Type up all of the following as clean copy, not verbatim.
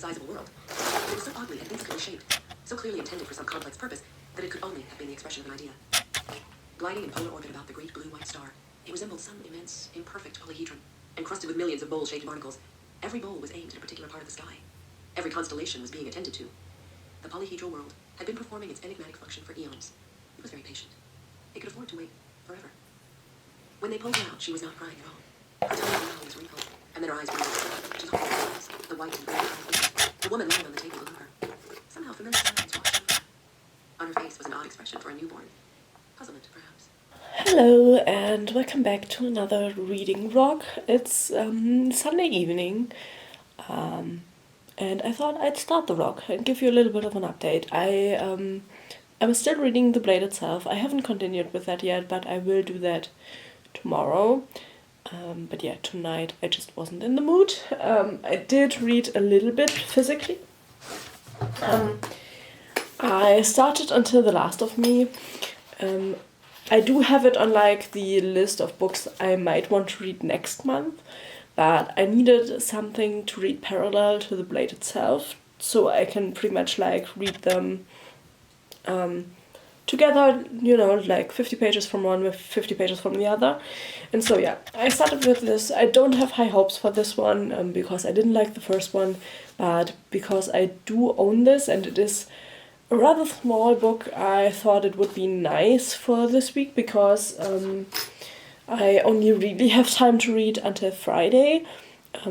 size of a world. It was so oddly and whimsically shaped, so clearly intended for some complex purpose, that it could only have been the expression of an idea. Gliding in polar orbit about the great blue-white star, it resembled some immense, imperfect polyhedron, encrusted with millions of bowl-shaped barnacles. Every bowl was aimed at a particular part of the sky. Every constellation was being attended to. The polyhedral world had been performing its enigmatic function for eons. It was very patient. It could afford to wait forever. When they pulled her out, she was not crying at all. Her tiny brow was wrinkled, and then her eyes were she told her eyes, the white and gray eyes. The woman lying on the table below her. Somehow familiar sounds washed over her. On her face was an odd expression for a newborn. Puzzlement, perhaps. Hello and welcome back to another reading vlog. It's Sunday evening, and I thought I'd start the vlog and give you a little bit of an update. I'm still reading The Blade itself. I haven't continued with that yet, but I will do that tomorrow. But yeah, tonight I just wasn't in the mood. I did read a little bit physically. I started Until the Last of Me. I do have it on like the list of books I might want to read next month, but I needed something to read parallel to The Blade itself, so I can pretty much like read them together, you know, like 50 pages from one with 50 pages from the other. And so yeah, I started with this. I don't have high hopes for this one because I didn't like the first one, but because I do own this and it is a rather small book, I thought it would be nice for this week because I only really have time to read until Friday,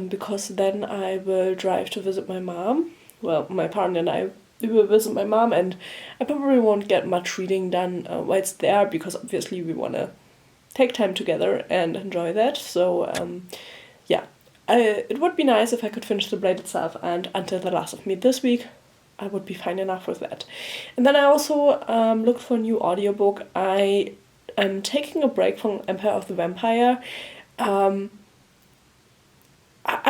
because then I will drive to visit my mom. Well, my partner and I will visit my mom, and I probably won't get much reading done while it's there because obviously we want to take time together and enjoy that. So yeah, it would be nice if I could finish The Blade itself and Until the Last of Me this week. I would be fine enough with that. And then I also looked for a new audiobook. I am taking a break from Empire of the Vampire. I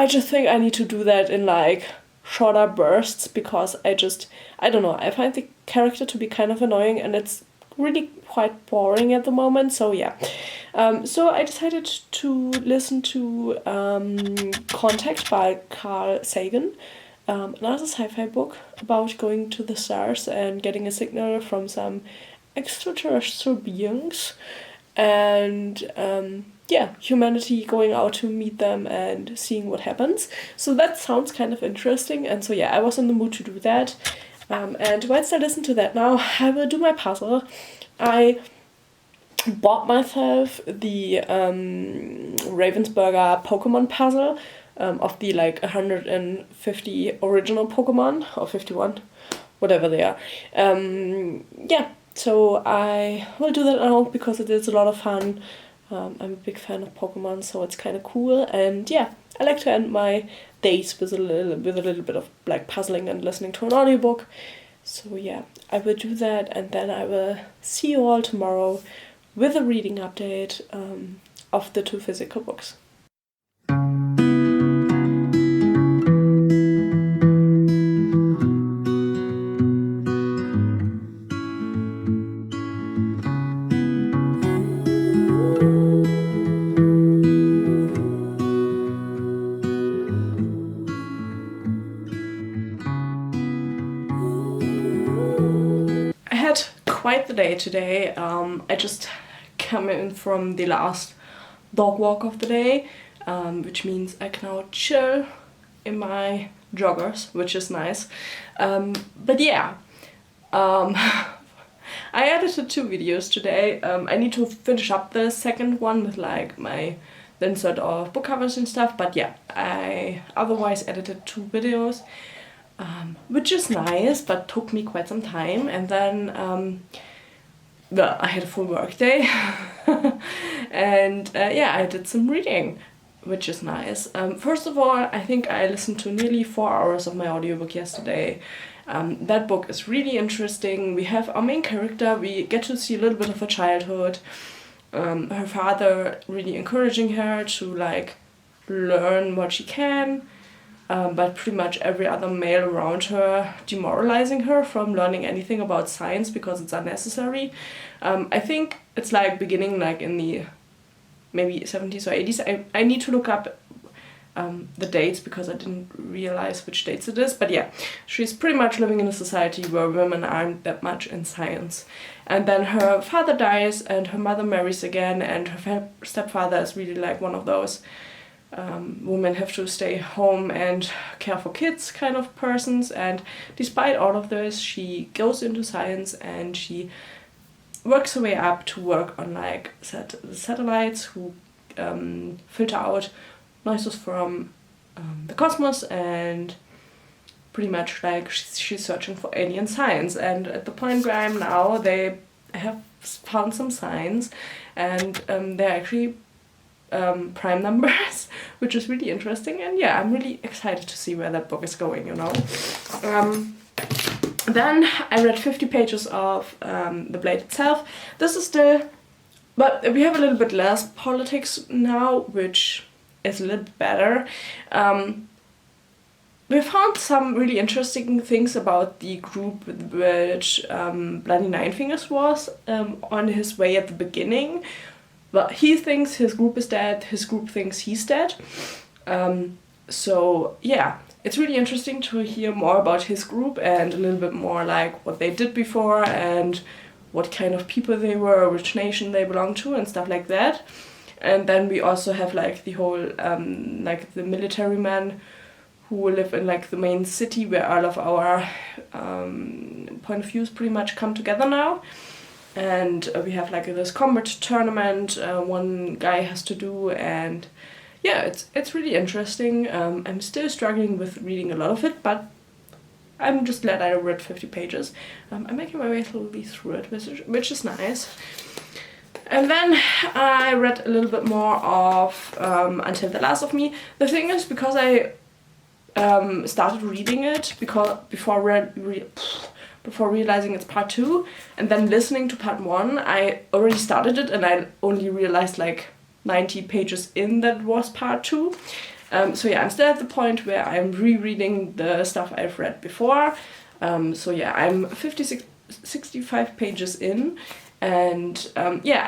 just think I need to do that in like shorter bursts because I don't know, I find the character to be kind of annoying and it's really quite boring at the moment. So yeah, so I decided to listen to Contact by Carl Sagan. Another sci-fi book about going to the stars and getting a signal from some extraterrestrial beings, and yeah, humanity going out to meet them and seeing what happens. So that sounds kind of interesting, and so yeah, I was in the mood to do that. And whilst I listen to that now, I will do my puzzle. I bought myself the Ravensburger Pokemon puzzle. Of the like 150 original Pokemon, or 51, whatever they are. Yeah, so I will do that now because it is a lot of fun. I'm a big fan of Pokemon, so it's kind of cool. And yeah, I like to end my days with a little bit of like puzzling and listening to an audiobook. So yeah, I will do that, and then I will see you all tomorrow with a reading update of the 2 physical books. Quite the day today. I just came in from the last dog walk of the day, which means I can now chill in my joggers, which is nice. But yeah, I edited 2 videos today. I need to finish up the second one with like the insert of book covers and stuff, but yeah, I otherwise edited 2 videos. Which is nice, but took me quite some time. And then, well, I had a full work day. And yeah, I did some reading, which is nice. First of all, I think I listened to nearly 4 hours of my audiobook yesterday. That book is really interesting. We have our main character, we get to see a little bit of her childhood. Her father really encouraging her to like learn what she can. But pretty much every other male around her demoralizing her from learning anything about science because it's unnecessary. I think it's like beginning like in the maybe 70s or 80s. I need to look up the dates because I didn't realize which dates it is. But yeah, she's pretty much living in a society where women aren't that much in science. And then her father dies and her mother marries again, and her stepfather is really like one of those women have to stay home and care for kids kind of persons. And despite all of this, she goes into science and she works her way up to work on like satellites who filter out noises from the cosmos, and pretty much like she's searching for alien science. And at the point where I am now, they have found some signs, and they're actually prime numbers, which is really interesting. And yeah, I'm really excited to see where that book is going, you know. Then I read 50 pages of The Blade itself. This is but we have a little bit less politics now, which is a little bit better. We found some really interesting things about the group which Bloody Nine Fingers was on his way at the beginning. But he thinks his group is dead, his group thinks he's dead. So yeah, it's really interesting to hear more about his group and a little bit more like what they did before and what kind of people they were, which nation they belonged to and stuff like that. And then we also have like the whole like the military men who live in like the main city where all of our point of views pretty much come together now. And we have like this combat tournament one guy has to do, and yeah, it's really interesting. I'm still struggling with reading a lot of it, but I'm just glad I read 50 pages. I'm making my way slowly through it, which is nice. And then I read a little bit more of Until the Last of Me. The thing is, because I started reading it before realizing it's part 2, and then listening to part 1, I already started it and I only realized like 90 pages in that was part 2. So yeah, I'm still at the point where I'm rereading the stuff I've read before. So yeah, I'm 65 pages in, and yeah,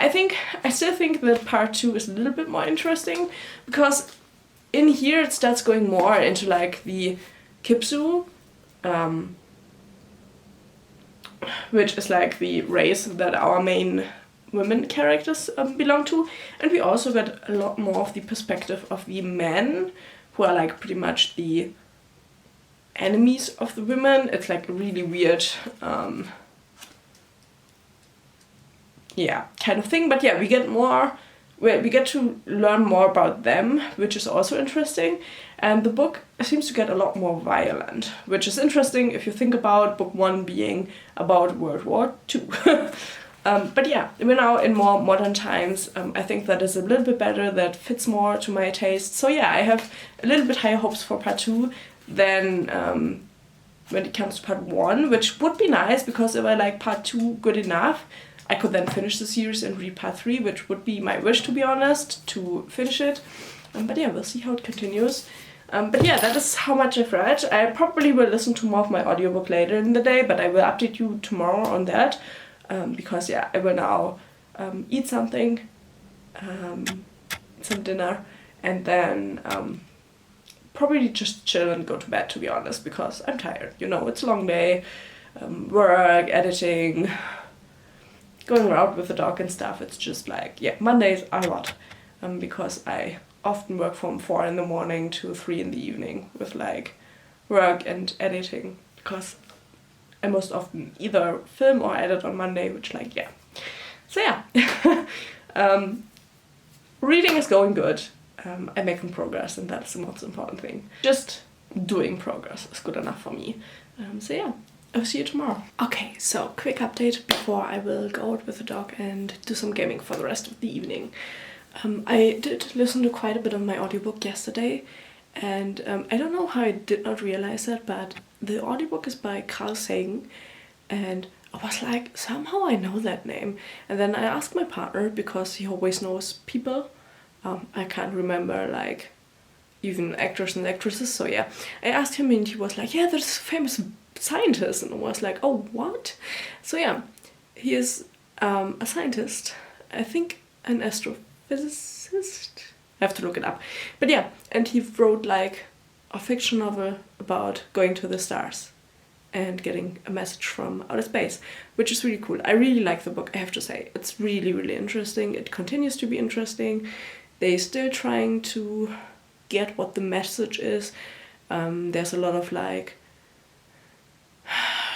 I still think that part 2 is a little bit more interesting, because in here it starts going more into like the Kipsu, which is like the race that our main women characters belong to. And we also get a lot more of the perspective of the men, who are like pretty much the enemies of the women. It's like a really weird yeah, kind of thing. But yeah, we get to learn more about them, which is also interesting. And the book seems to get a lot more violent, which is interesting if you think about book 1 being about World War II. But yeah, we're now in more modern times. I think that is a little bit better, that fits more to my taste. So yeah, I have a little bit higher hopes for part 2 than when it comes to part 1, which would be nice, because if I like part 2 good enough, I could then finish the series and read part 3, which would be my wish, to be honest, to finish it. But yeah, we'll see how it continues. But yeah, that is how much I've read. I probably will listen to more of my audiobook later in the day, but I will update you tomorrow on that. Because yeah, I will now eat something, some dinner, and then probably just chill and go to bed, to be honest, because I'm tired. You know, it's a long day, work, editing, going around with the dog and stuff. It's just like, yeah, Mondays are a lot, because I often work from 4 in the morning to 3 in the evening with like work and editing, because I most often either film or edit on Monday, which like, yeah. So yeah, reading is going good. I'm making progress, and that's the most important thing. Just doing progress is good enough for me. So yeah, I'll see you tomorrow. Okay, so quick update before I will go out with the dog and do some gaming for the rest of the evening. I did listen to quite a bit of my audiobook yesterday, and I don't know how I did not realize that, but the audiobook is by Carl Sagan, and I was like, somehow I know that name. And then I asked my partner, because he always knows people. I can't remember like even actors and actresses, so yeah. I asked him and he was like, yeah, there's a famous scientist, and I was like, oh, what? So yeah, he is a scientist, I think an astrophysicist. have to look it up. But yeah, and he wrote like a fiction novel about going to the stars and getting a message from outer space, which is really cool. I really like the book, I have to say. It's really, really interesting. It continues to be interesting. They're still trying to get what the message is. There's a lot of like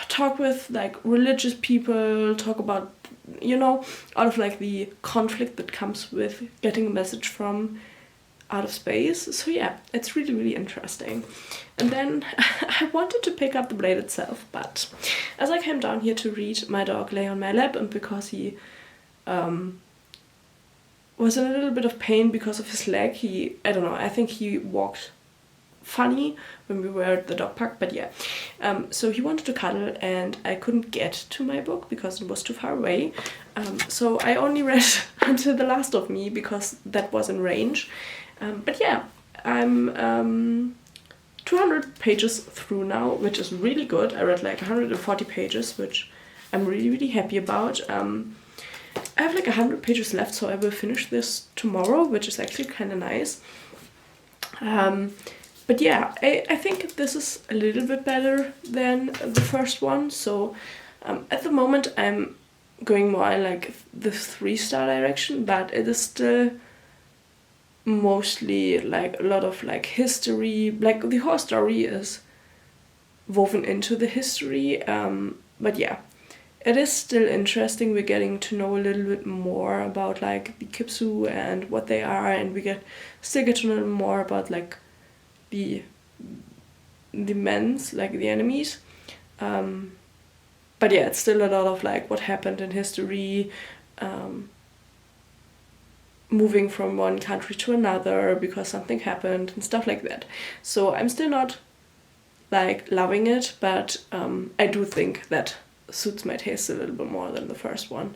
talk with like religious people, talk about, you know, all of like the conflict that comes with getting a message from out of space. So yeah, it's really, really interesting. And then I wanted to pick up The Blade itself, but as I came down here to read, my dog lay on my lap, and because he was in a little bit of pain because of his leg, I don't know, I think he walked funny when we were at the dog park, but yeah. So he wanted to cuddle, and I couldn't get to my book because it was too far away. So I only read Until the Last of Me because that was in range. But yeah, I'm 200 pages through now, which is really good. I read like 140 pages, which I'm really, really happy about. I have like 100 pages left, so I will finish this tomorrow, which is actually kind of nice. But yeah, I think this is a little bit better than the first one. So at the moment I'm going more in like the 3-star direction, but it is still mostly like a lot of like history. Like the whole story is woven into the history. But yeah, it is still interesting. We're getting to know a little bit more about like the Kipsu and what they are, and we still get to know more about like the men's, like the enemies. But yeah, it's still a lot of like what happened in history, moving from one country to another because something happened and stuff like that. So I'm still not like loving it, but I do think that suits my taste a little bit more than the first one.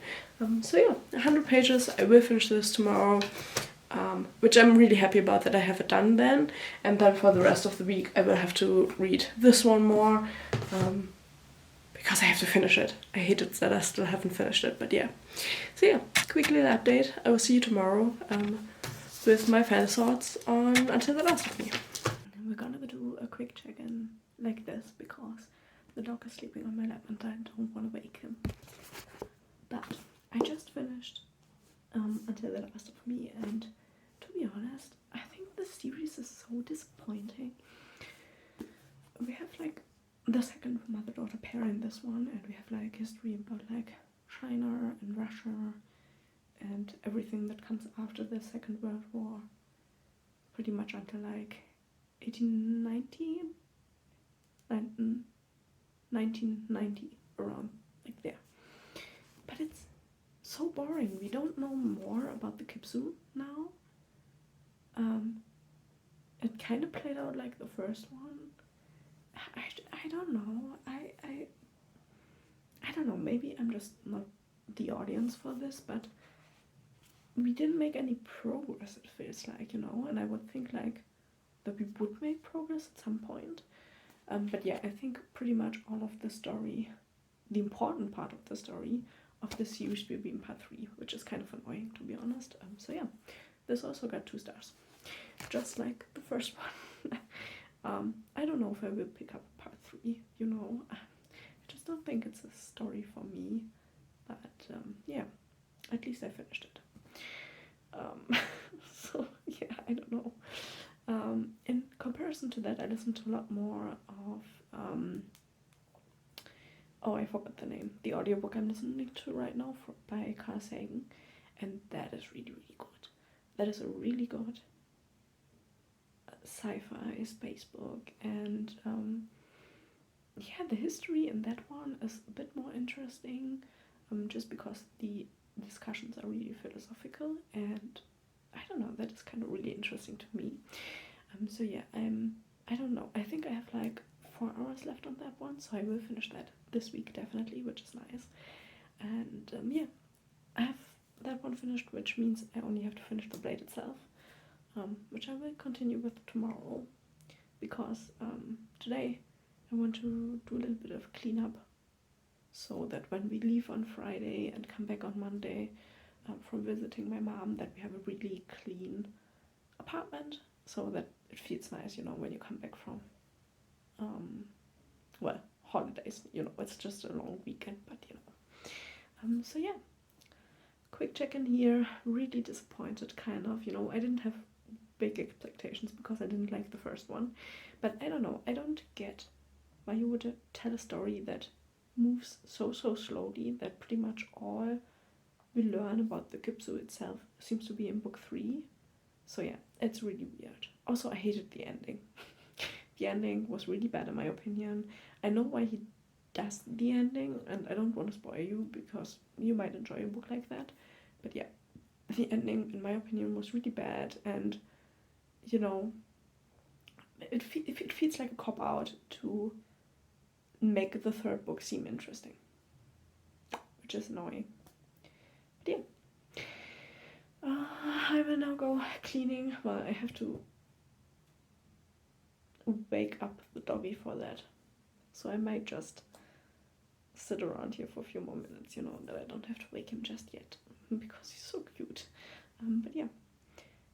So yeah, 100 pages. I will finish this tomorrow, which I'm really happy about that I have it done then. And then for the rest of the week I will have to read this one more, because I have to finish it. I hate it that I still haven't finished it, but yeah. So yeah, quick little update. I will see you tomorrow with my final thoughts on Until the Last of Me. And we're gonna do a quick check-in like this because the dog is sleeping on my lap and I don't want to wake him. But I just finished Until the Last of Me, and to be honest, I think the series is so disappointing. We have like the second mother-daughter pair in this one, and we have like history about like China and Russia and everything that comes after the Second World War, pretty much until like 1890, 1990, around like there. But it's so boring. We don't know more about the Kipsu now. It kind of played out like the first one. I don't know. I don't know. Maybe I'm just not the audience for this, but we didn't make any progress, it feels like, you know, and I would think like that we would make progress at some point. But yeah, I think pretty much all of the story, the important part of the story of the series will be in part 3, which is kind of annoying, to be honest. So yeah, this also got 2 stars, just like the first one. I don't know if I will pick up part 3, you know. I just don't think it's a story for me, but yeah, at least I finished it. So yeah, I don't know. In comparison to that, I listened to a lot more of oh, I forgot the name. The audiobook I'm listening to right now by Carl Sagan, and that is really, really good. That is a really good sci-fi space book, and yeah, the history in that one is a bit more interesting, just because the discussions are really philosophical, and I don't know, that is kind of really interesting to me. So yeah, I don't know, I think I have like 4 hours left on that one, so I will finish that this week definitely, which is nice. And yeah, I have that one finished, which means I only have to finish The Blade itself, which I will continue with tomorrow, because today I want to do a little bit of cleanup, so that when we leave on Friday and come back on Monday from visiting my mom, that we have a really clean apartment, so that it feels nice, you know, when you come back from, well, holidays, you know, it's just a long weekend, but you know. So yeah, quick check-in here. Really disappointed, kind of, you know. I didn't have big expectations because I didn't like the first one, but I don't know, I don't get why you would tell a story that moves so slowly that pretty much all we learn about the Gypsy itself seems to be in book 3. So yeah, it's really weird. Also, I hated the ending. The ending was really bad in my opinion. I know why he does the ending, and I don't want to spoil you because you might enjoy a book like that. But yeah, the ending in my opinion was really bad, and you know, it feels like a cop-out to make the third book seem interesting, which is annoying. But yeah, I will now go cleaning. Well, I have to wake up the doggy for that, so I might just sit around here for a few more minutes, you know, that I don't have to wake him just yet because he's so cute. But yeah,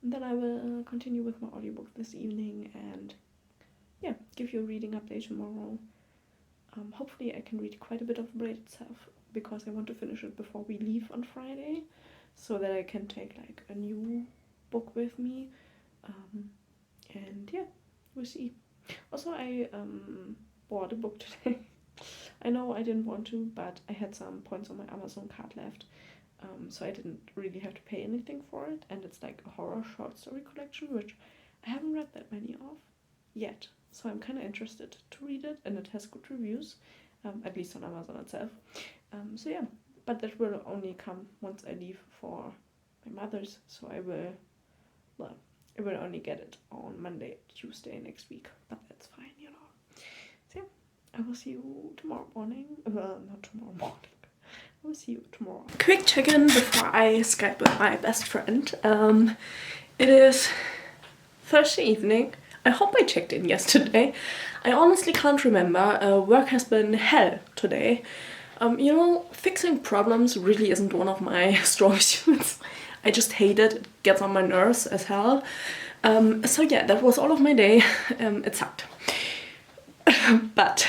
and then I will continue with my audiobook this evening and yeah, give you a reading update tomorrow. Hopefully I can read quite a bit of The Blade itself because I want to finish it before we leave on Friday, so that I can take like a new book with me. And yeah, we'll see. Also, I bought a book today. I know I didn't want to, but I had some points on my Amazon card left, so I didn't really have to pay anything for it, and it's like a horror short story collection, which I haven't read that many of yet, so I'm kind of interested to read it, and it has good reviews, at least on Amazon itself. So yeah, but that will only come once I leave for my mother's, so I will only get it on Monday, Tuesday next week, but that's fine, you know. So yeah, I will see you tomorrow morning. Well, not tomorrow morning. I will see you tomorrow. Quick check-in before I Skype with my best friend. It is Thursday evening. I hope I checked in yesterday. I honestly can't remember. Work has been hell today. You know, fixing problems really isn't one of my strong suits. I just hate it. It gets on my nerves as hell. So yeah, that was all of my day. It sucked. But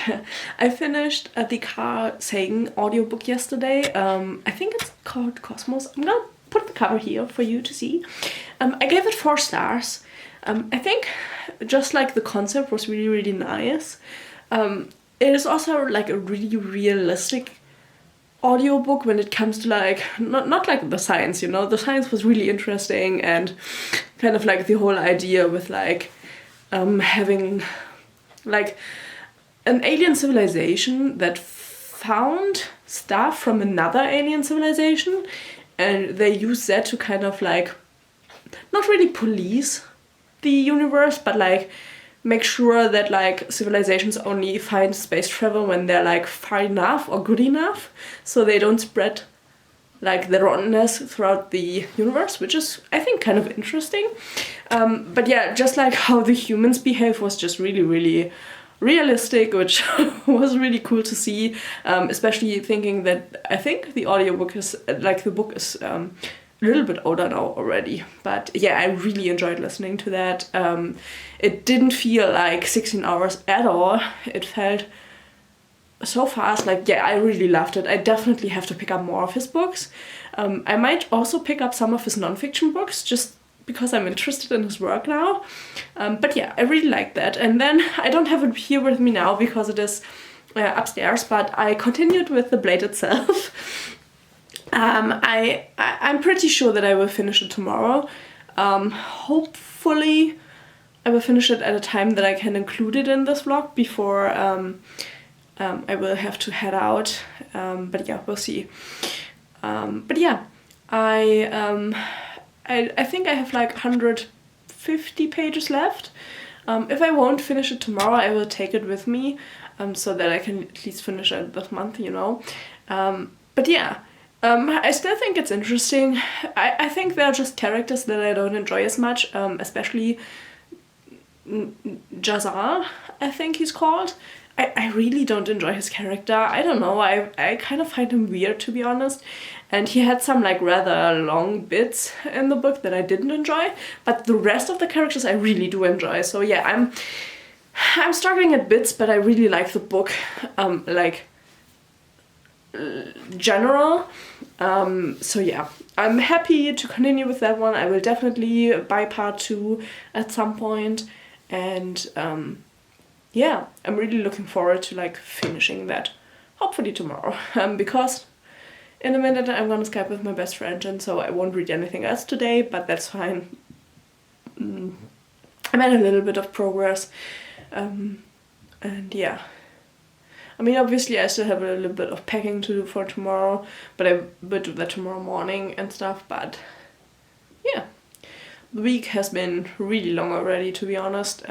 I finished the Carl Sagan audiobook yesterday. I think it's called Cosmos. I'm gonna put the cover here for you to see. I gave it 4 stars. I think just like the concept was really nice. It is also like a really realistic audiobook when it comes to like not like the science, you know. The science was really interesting, and kind of like the whole idea with like having like an alien civilization that found stuff from another alien civilization, and they use that to kind of like not really police the universe, but like make sure that like civilizations only find space travel when they're like far enough or good enough, so they don't spread like the rottenness throughout the universe, which is I think kind of interesting. But yeah, just like how the humans behave was just really realistic, which was really cool to see, especially thinking that I think the audiobook is like the book is a little bit older now already, but yeah, I really enjoyed listening to that. It didn't feel like 16 hours at all. It felt so fast. Like, yeah, I really loved it. I definitely have to pick up more of his books. I might also pick up some of his non-fiction books just because I'm interested in his work now. But yeah, I really like that. And then I don't have it here with me now because it is upstairs, but I continued with The Blade itself. I'm pretty sure that I will finish it tomorrow. Hopefully I will finish it at a time that I can include it in this vlog before I will have to head out. But yeah, we'll see. But yeah, I think I have like 150 pages left. If I won't finish it tomorrow, I will take it with me, so that I can at least finish it this month, you know. But yeah, I still think it's interesting. I think there are just characters that I don't enjoy as much, especially Jazar, I think he's called. I really don't enjoy his character. I don't know, I kind of find him weird, to be honest. And he had some like rather long bits in the book that I didn't enjoy, but the rest of the characters I really do enjoy. So yeah, I'm struggling at bits, but I really like the book, general. So yeah, I'm happy to continue with that one. I will definitely buy part 2 at some point, and yeah, I'm really looking forward to like finishing that, hopefully tomorrow, because in a minute I'm gonna Skype with my best friend, and so I won't read anything else today, but that's fine. I made a little bit of progress, and yeah. I mean, obviously I still have a little bit of packing to do for tomorrow, but I will do that tomorrow morning and stuff, but yeah. The week has been really long already, to be honest,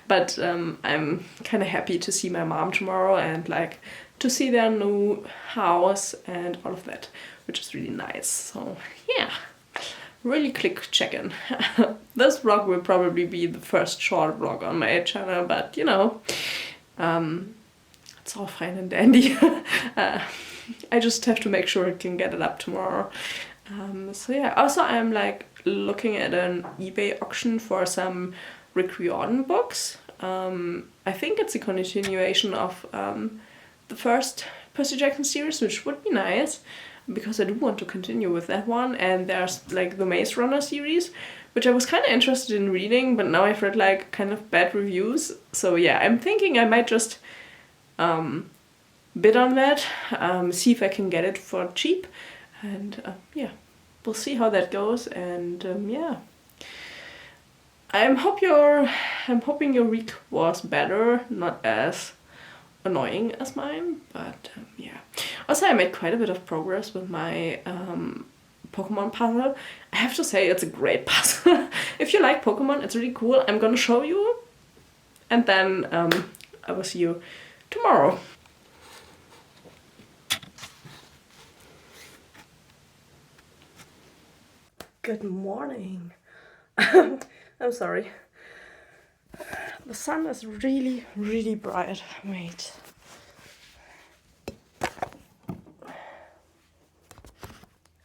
but I'm kind of happy to see my mom tomorrow and like to see their new house and all of that, which is really nice. So yeah, really quick check-in. This vlog will probably be the first short vlog on my channel, but you know, it's all fine and dandy. I just have to make sure I can get it up tomorrow. So yeah, also I'm like looking at an eBay auction for some Rick Riordan books. I think it's a continuation of the first Percy Jackson series, which would be nice because I do want to continue with that one. And there's like the Maze Runner series, which I was kind of interested in reading, but now I've read like kind of bad reviews. So yeah, I'm thinking I might just bid on that, see if I can get it for cheap, and yeah, we'll see how that goes. And yeah, I'm hoping your week was better, not as annoying as mine, but yeah. Also, I made quite a bit of progress with my Pokemon puzzle. I have to say, it's a great puzzle. If you like Pokemon, it's really cool. I'm gonna show you, and then I will see you tomorrow. Good morning. I'm sorry. The sun is really, really bright. Wait.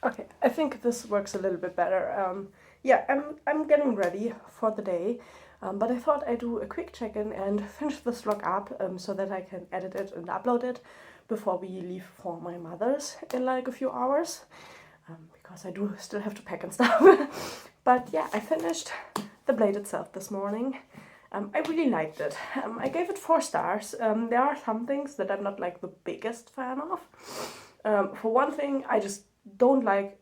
Okay, I think this works a little bit better. Yeah, I'm getting ready for the day, but I thought I'd do a quick check-in and finish this vlog up so that I can edit it and upload it before we leave for my mother's in like a few hours, because I do still have to pack and stuff. But yeah, I finished the blade itself this morning. I really liked it. I gave it 4 stars. There are some things that I'm not like the biggest fan of. For one thing, I just don't like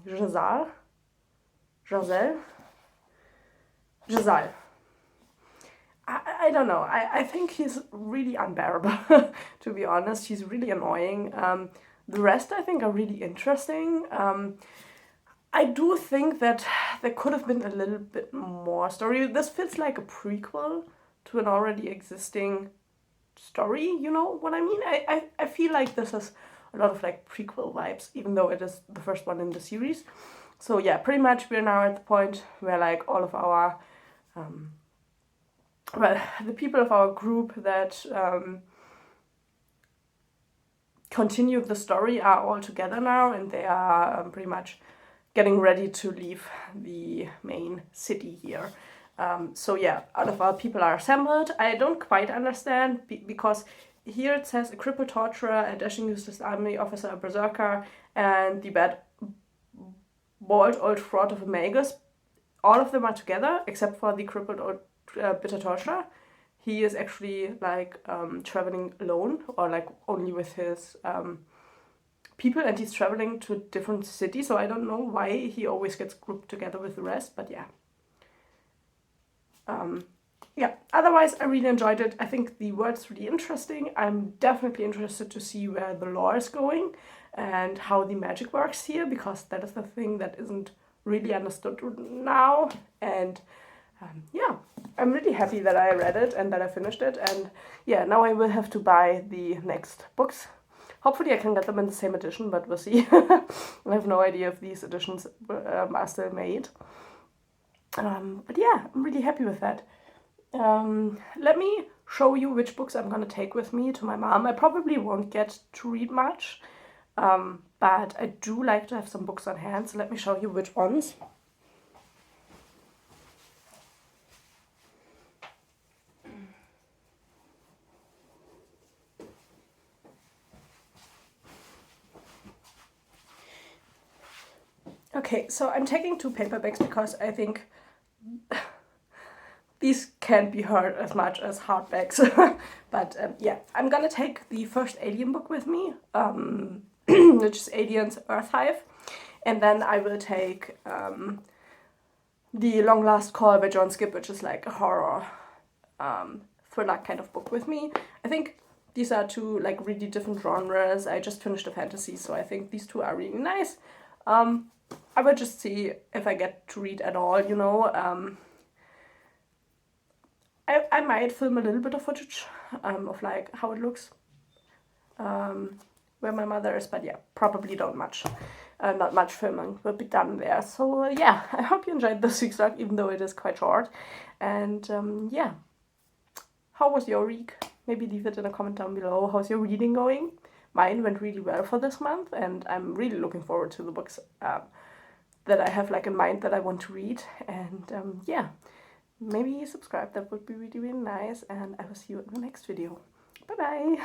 Giselle. I don't know. I think he's really unbearable, to be honest. He's really annoying. The rest I think are really interesting. I do think that there could have been a little bit more story. This feels like a prequel to an already existing story, you know what I mean? I feel like this has a lot of like prequel vibes, even though it is the first one in the series. So yeah, pretty much we're now at the point where like all of our, well, the people of our group that continue the story are all together now, and they are pretty much getting ready to leave the main city here. So yeah, all of our people are assembled. I don't quite understand because here it says a crippled torturer, a dashing useless army officer, a berserker, and the bad bald old fraud of a magus. All of them are together except for the crippled old bitter torturer. He is actually like traveling alone, or like only with his people, and he's traveling to a different city, so I don't know why he always gets grouped together with the rest, but yeah. Yeah, otherwise I really enjoyed it. I think the world's really interesting. I'm definitely interested to see where the lore is going and how the magic works here, because that is the thing that isn't really understood now. And yeah, I'm really happy that I read it and that I finished it, and yeah, now I will have to buy the next books. Hopefully I can get them in the same edition, but we'll see. I have no idea if these editions are still made. But yeah, I'm really happy with that. Let me show you which books I'm gonna take with me to my mom. I probably won't get to read much, but I do like to have some books on hand, so let me show you which ones. Okay, so I'm taking 2 paperbacks because I think these can't be hurt as much as hardbacks. But yeah, I'm gonna take the first Alien book with me, which is Aliens Earth Hive. And then I will take the Long Last Call by John Skip, which is like a horror thriller kind of book with me. I think these are 2 like really different genres. I just finished a fantasy, so I think these 2 are really nice. I will just see if I get to read at all, you know. I might film a little bit of footage of like how it looks where my mother is, but yeah, probably not much filming will be done there. So yeah, I hope you enjoyed this week's vlog, even though it is quite short. And yeah, how was your week? Maybe leave it in a comment down below. How's your reading going? Mine went really well for this month, and I'm really looking forward to the books that I have like in mind that I want to read. And yeah, maybe subscribe, that would be really, really nice, and I will see you in the next video. Bye bye!